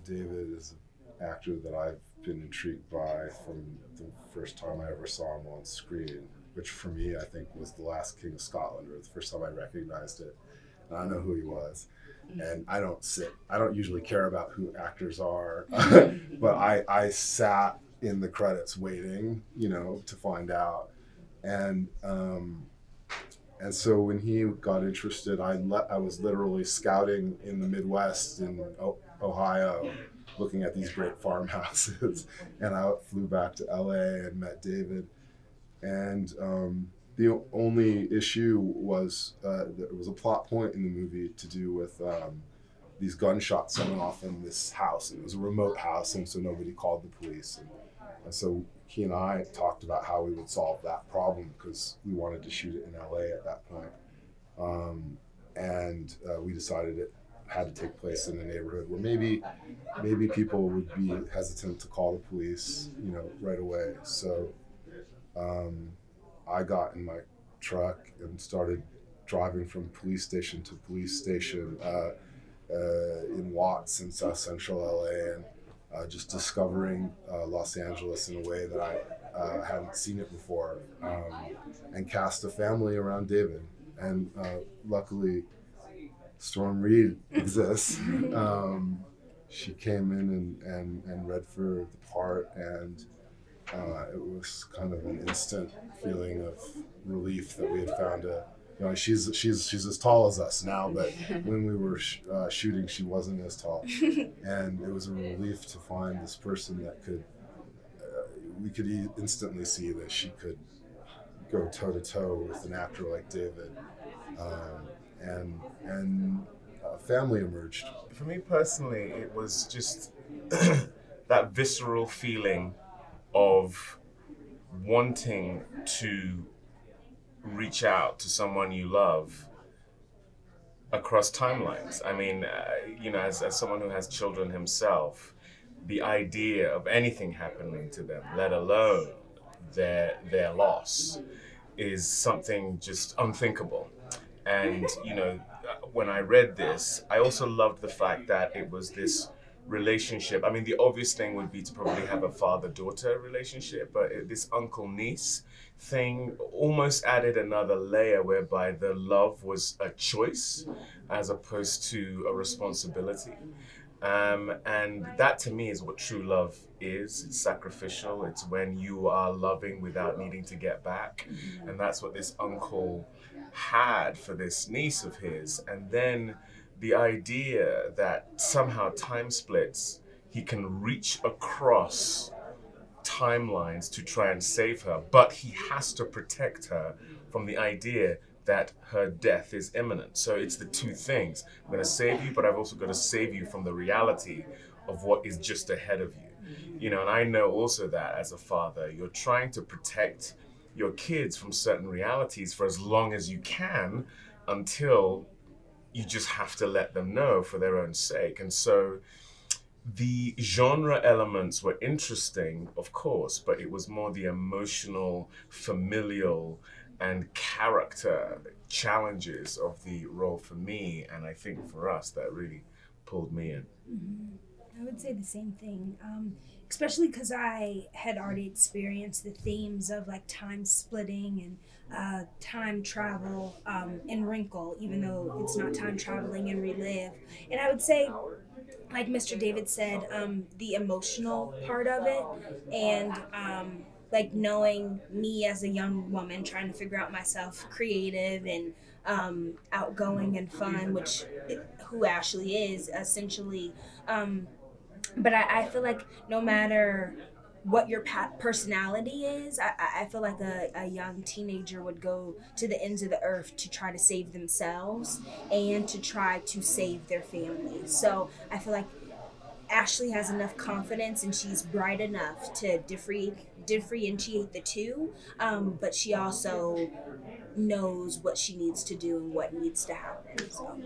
David is an actor that I've been intrigued by from the first time I ever saw him on screen, which for me I think was The Last King of Scotland, or the first time I recognized it. And I know who he was. And I don't usually care about who actors are, but I sat in the credits waiting, to find out. And so when he got interested, I was literally scouting in the Midwest in Ohio, looking at these great farmhouses, and I flew back to LA and met David. And the only issue was there was a plot point in the movie to do with these gunshots going off in this house. And it was a remote house, and so nobody called the police. And so he and I talked about how we would solve that problem, because we wanted to shoot it in LA at that point. And we decided it had to take place in a neighborhood where maybe people would be hesitant to call the police, right away. So I got in my truck and started driving from police station to police station in Watts in South Central LA, and just discovering Los Angeles in a way that I hadn't seen it before, and cast a family around David. And luckily, Storm Reed exists. She came in and read for the part, and it was kind of an instant feeling of relief that we had found she's as tall as us now, but when we were shooting, she wasn't as tall, and it was a relief to find this person that we could instantly see that she could go toe to toe with an actor like David, and a family emerged. For me personally, it was just that visceral feeling of wanting to reach out to someone you love across timelines. I mean, as someone who has children himself, the idea of anything happening to them, let alone their loss, is something just unthinkable. And, when I read this, I also loved the fact that it was this relationship. I mean, the obvious thing would be to probably have a father-daughter relationship, but this uncle-niece thing almost added another layer whereby the love was a choice as opposed to a responsibility. And that to me is what true love is. It's sacrificial. It's when you are loving without needing to get back. And that's what this uncle had for this niece of his. And then the idea that somehow time splits, he can reach across timelines to try and save her, but he has to protect her from the idea that her death is imminent. So it's the two things. I'm going to save you, but I've also got to save you from the reality of what is just ahead of you. And I know also that as a father, you're trying to protect your kids from certain realities for as long as you can, until you just have to let them know for their own sake. And so the genre elements were interesting, of course, but it was more the emotional, familial, and character challenges of the role for me, and I think for us, that really pulled me in. I would say the same thing, especially because I had already experienced the themes of like time splitting and time travel in Wrinkle, even though it's not time traveling in Relive. And I would say, like Mr. David said, the emotional part of it, and like knowing me as a young woman trying to figure out myself, creative and outgoing and fun, which who Ashley is essentially. But I feel like no matter what your personality is, I feel like a young teenager would go to the ends of the earth to try to save themselves and to try to save their family. So I feel like Ashley has enough confidence and she's bright enough to differentiate the two, but she also knows what she needs to do and what needs to happen. So.